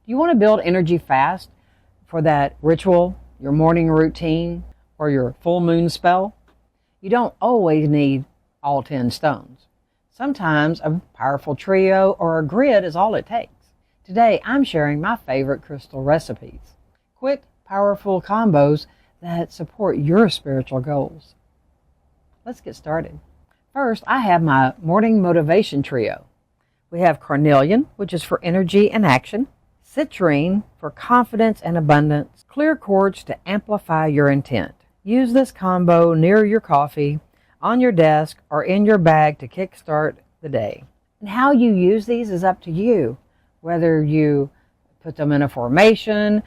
you want to build energy fast for that ritual, your morning routine, or your full moon spell? You don't always need all 10 stones. Sometimes a powerful trio or a grid is all it takes. Today, I'm sharing my favorite crystal recipes. Quick, powerful combos that support your spiritual goals. Let's get started. First, I have my morning motivation trio. We have carnelian, which is for energy and action, citrine for confidence and abundance, clear quartz to amplify your intent. Use this combo near your coffee, on your desk, or in your bag to kickstart the day. And how you use these is up to you, whether you put them in a formation,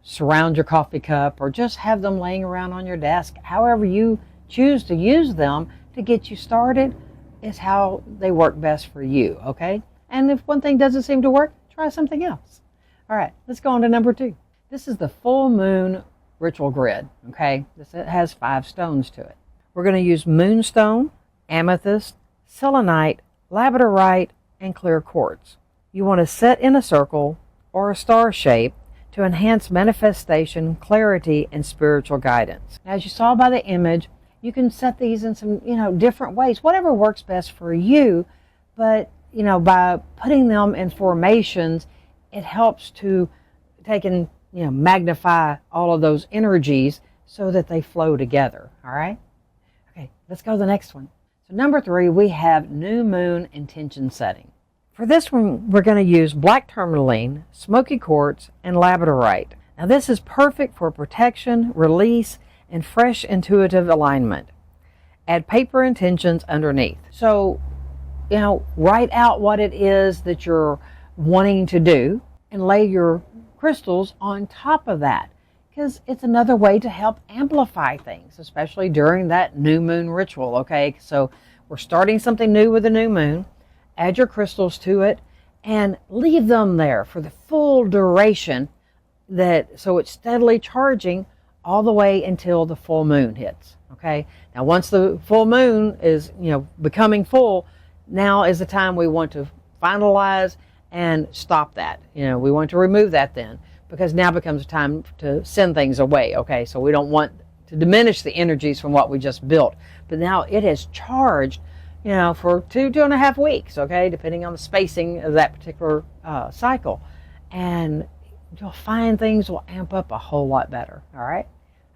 surround your coffee cup, or just have them laying around on your desk. However you choose to use them to get you started is how they work best for you, okay? And if one thing doesn't seem to work, try something else. All right, let's go on to number 2. This is the full moon ritual grid, okay? It has 5 stones to it. We're going to use moonstone, amethyst, selenite, labradorite, and clear quartz. You want to set in a circle or a star shape to enhance manifestation, clarity, and spiritual guidance. As you saw by the image, you can set these in some, different ways, whatever works best for you, but, by putting them in formations, it helps to take and, magnify all of those energies so that they flow together, all right? Okay, let's go to the next one. So number 3, we have new moon intention setting. For this one, we're going to use black tourmaline, smoky quartz, and labradorite. Now this is perfect for protection, release, and fresh intuitive alignment. Add paper intentions underneath. So, write out what it is that you're wanting to do and lay your crystals on top of that, because it's another way to help amplify things, especially during that new moon ritual, okay? So we're starting something new with the new moon. Add your crystals to it and leave them there for the full duration, so it's steadily charging all the way until the full moon hits, okay? Now once the full moon is, becoming full, now is the time we want to finalize and stop that. We want to remove that then, because now becomes time to send things away, okay? So we don't want to diminish the energies from what we just built. But now it has charged, for 2.5 weeks, okay, depending on the spacing of that particular cycle. And you'll find things will amp up a whole lot better, all right?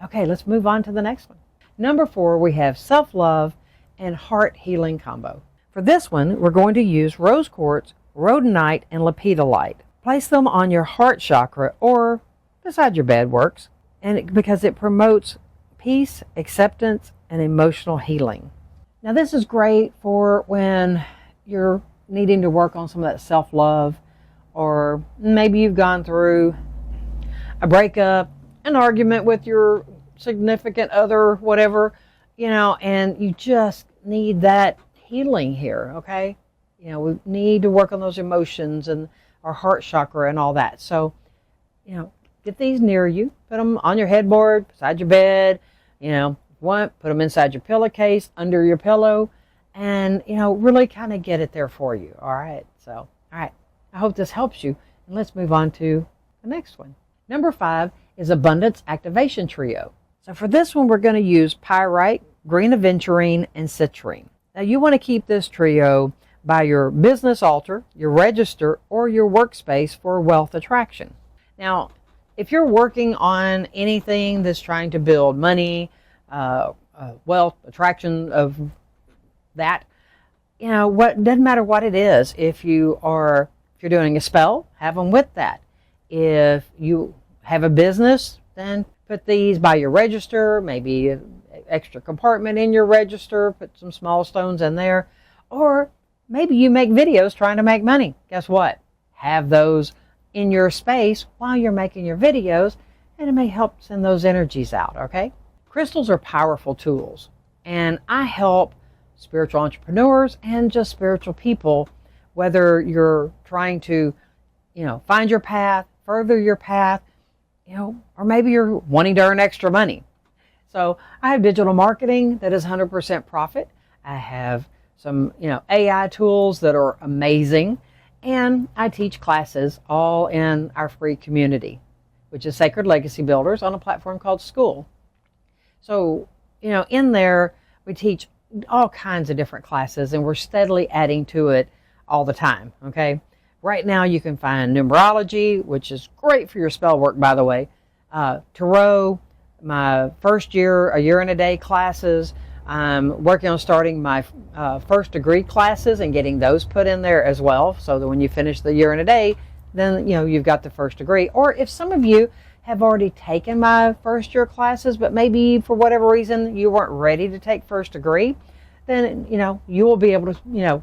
Okay, let's move on to the next one. Number 4, we have self-love and heart healing combo. For this one, we're going to use rose quartz, rhodonite, and lepidolite. Place them on your heart chakra or beside your bed works, because it promotes peace, acceptance, and emotional healing. Now this is great for when you're needing to work on some of that self-love, or maybe you've gone through a breakup, an argument with your significant other, whatever, and you just need that healing here, okay? We need to work on those emotions and our heart chakra and all that. So, get these near you. Put them on your headboard, beside your bed, put them inside your pillowcase, under your pillow, and, really kind of get it there for you, all right? So, all right, I hope this helps you. And let's move on to the next one. Number 5 is Abundance Activation Trio. So for this one, we're going to use pyrite, green aventurine, and citrine. Now you want to keep this trio by your business altar, your register, or your workspace for wealth attraction. Now, if you're working on anything that's trying to build money, wealth, attraction of that, what doesn't matter what it is. If you're doing a spell, have them with that. If you have a business, then put these by your register, maybe an extra compartment in your register, put some small stones in there. Or maybe you make videos trying to make money. Guess what? Have those in your space while you're making your videos, and it may help send those energies out, okay? Crystals are powerful tools, and I help spiritual entrepreneurs and just spiritual people, whether you're trying to, find your path, further your path, or maybe you're wanting to earn extra money. So I have digital marketing that is 100% profit. I have some, AI tools that are amazing. And I teach classes all in our free community, which is Sacred Legacy Builders, on a platform called School. So, in there we teach all kinds of different classes, and we're steadily adding to it all the time, okay? Right now you can find numerology, which is great for your spell work, by the way, tarot, my first year, a year and a day classes. I'm working on starting my first degree classes and getting those put in there as well, so that when you finish the year and a day, then you've got the first degree. Or if some of you have already taken my first year classes, but maybe for whatever reason you weren't ready to take first degree, then you will be able to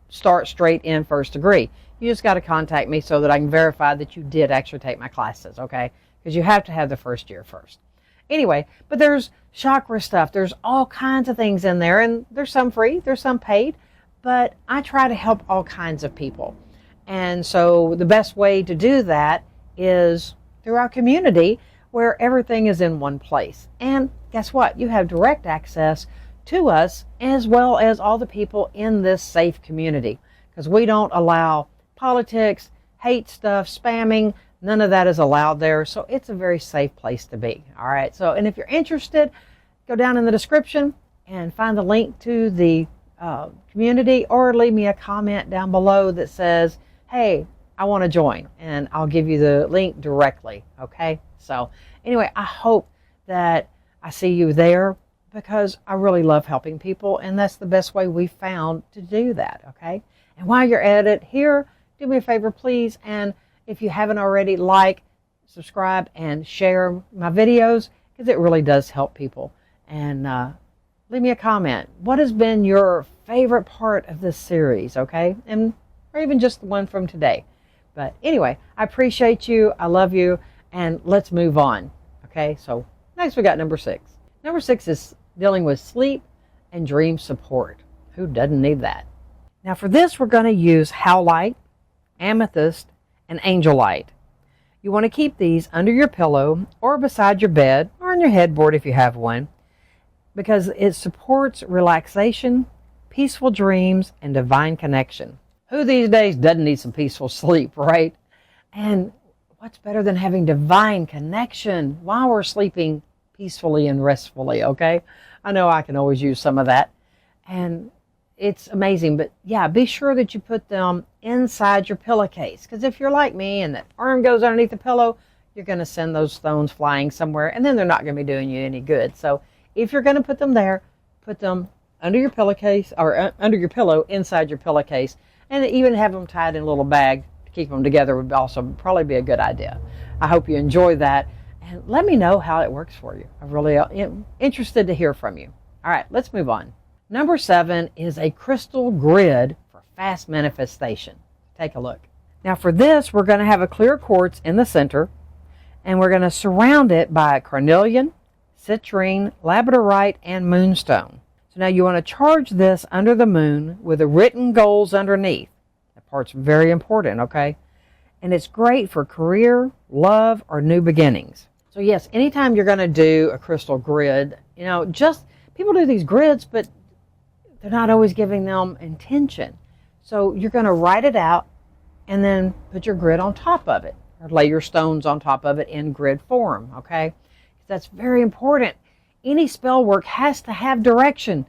start straight in first degree. You just got to contact me so that I can verify that you did actually take my classes, okay? Because you have to have the first year first. Anyway, but there's chakra stuff. There's all kinds of things in there, and there's some free, there's some paid, but I try to help all kinds of people. And so the best way to do that is through our community, where everything is in one place. And guess what? You have direct access to us, as well as all the people in this safe community, because we don't allow politics, hate stuff, spamming. None of that is allowed there, so it's a very safe place to be. All right, so, and if you're interested, go down in the description and find the link to the community, or leave me a comment down below that says, hey, I want to join, and I'll give you the link directly, okay? So anyway, I hope that I see you there, because I really love helping people, and that's the best way we found to do that, okay? And while you're at it here, do me a favor, please, and if you haven't already, like, subscribe, and share my videos, because it really does help people. And leave me a comment. What has been your favorite part of this series, okay? Or even just the one from today. But anyway, I appreciate you. I love you. And let's move on, okay? So next we got number 6. Number 6 is dealing with sleep and dream support. Who doesn't need that? Now for this, we're going to use howlite, amethyst, and angel light. You want to keep these under your pillow or beside your bed or on your headboard if you have one, because it supports relaxation, peaceful dreams, and divine connection. Who these days doesn't need some peaceful sleep, right? And what's better than having divine connection while we're sleeping peacefully and restfully, okay? I know I can always use some of that, and it's amazing. But yeah, be sure that you put them inside your pillowcase, because if you're like me and that arm goes underneath the pillow, you're going to send those stones flying somewhere, and then they're not going to be doing you any good. So if you're going to put them there, put them under your pillowcase, or under your pillow, inside your pillowcase, and even have them tied in a little bag to keep them together would also probably be a good idea. I hope you enjoy that, and let me know how it works for you. I'm really interested to hear from you. All right, let's move on. Number 7 is a crystal grid for fast manifestation. Take a look. Now for this, we're going to have a clear quartz in the center, and we're going to surround it by carnelian, citrine, labradorite, and moonstone. So now you want to charge this under the moon with the written goals underneath. That part's very important, okay? And it's great for career, love, or new beginnings. So yes, anytime you're going to do a crystal grid, just people do these grids, but they're not always giving them intention. So you're going to write it out and then put your grid on top of it, or lay your stones on top of it in grid form, okay? That's very important. Any spell work has to have direction.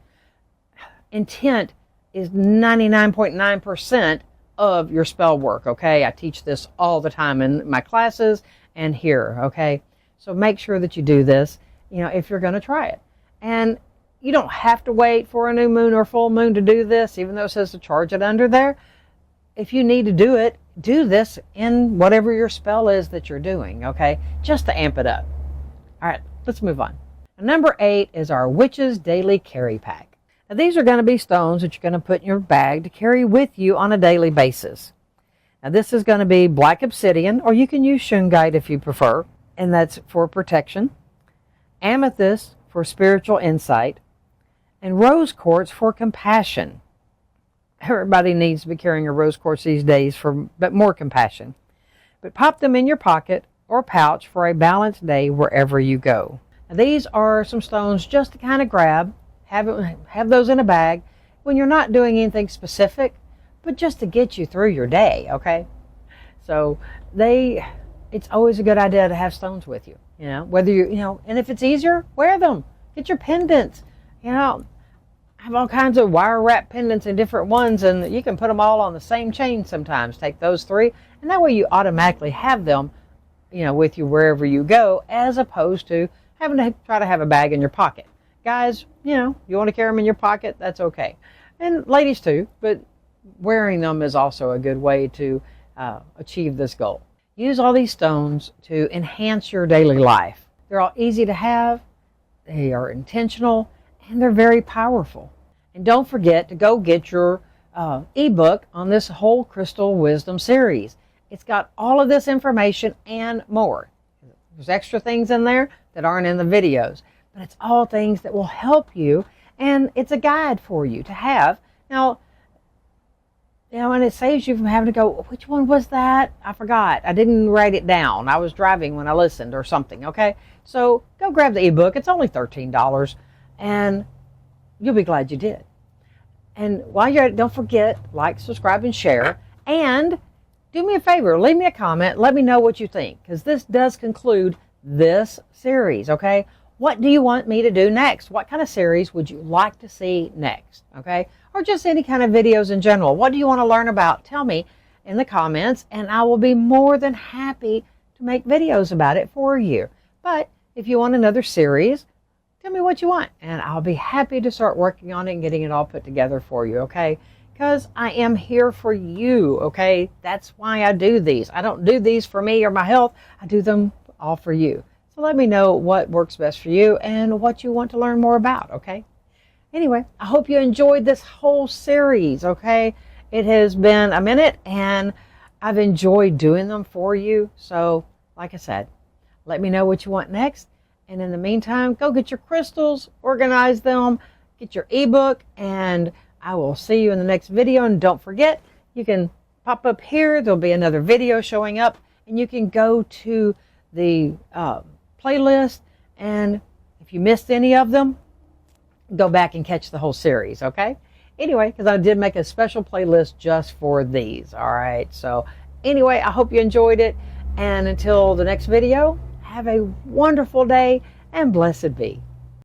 Intent is 99.9% of your spell work, okay? I teach this all the time in my classes and here, okay? So make sure that you do this, if you're going to try it. And you don't have to wait for a new moon or full moon to do this, even though it says to charge it under there. If you need to do it, do this in whatever your spell is that you're doing, okay? Just to amp it up. All right, let's move on. Number 8 is our Witch's Daily Carry Pack. Now these are going to be stones that you're going to put in your bag to carry with you on a daily basis. Now this is going to be black obsidian, or you can use shungite if you prefer, and that's for protection. Amethyst for spiritual insight, and rose quartz for compassion. Everybody needs to be carrying a rose quartz these days but more compassion. But pop them in your pocket or pouch for a balanced day wherever you go. Now, these are some stones just to kind of grab, have those in a bag. When you're not doing anything specific, but just to get you through your day, okay? So it's always a good idea to have stones with you, whether and if it's easier, wear them. Get your pendants, I have all kinds of wire wrap pendants and different ones, and you can put them all on the same chain sometimes. Take those 3, and that way you automatically have them, with you wherever you go, as opposed to having to try to have a bag in your pocket. Guys, you want to carry them in your pocket, that's okay. And ladies too, but wearing them is also a good way to achieve this goal. Use all these stones to enhance your daily life. They're all easy to have, they are intentional, and they're very powerful. And don't forget to go get your ebook on this whole Crystal Wisdom series. It's got all of this information and more. There's extra things in there that aren't in the videos, but it's all things that will help you, and it's a guide for you to have. Now, and it saves you from having to go, which one was that? I forgot. I didn't write it down. I was driving when I listened or something, okay? So go grab the ebook. It's only $13, and you'll be glad you did. And while you're at it, don't forget, like, subscribe, and share. And do me a favor, leave me a comment. Let me know what you think, because this does conclude this series, okay? What do you want me to do next? What kind of series would you like to see next, okay? Or just any kind of videos in general. What do you want to learn about? Tell me in the comments, and I will be more than happy to make videos about it for you. But if you want another series, tell me what you want, and I'll be happy to start working on it and getting it all put together for you, okay? Because I am here for you, okay? That's why I do these. I don't do these for me or my health. I do them all for you. So let me know what works best for you and what you want to learn more about, okay? Anyway, I hope you enjoyed this whole series, okay? It has been a minute, and I've enjoyed doing them for you. So, like I said, let me know what you want next. And in the meantime, go get your crystals, organize them, get your ebook, and I will see you in the next video. And don't forget, you can pop up here. There'll be another video showing up, and you can go to the playlist. And if you missed any of them, go back and catch the whole series, okay? Anyway, because I did make a special playlist just for these, all right? So anyway, I hope you enjoyed it. And until the next video, have a wonderful day and blessed be.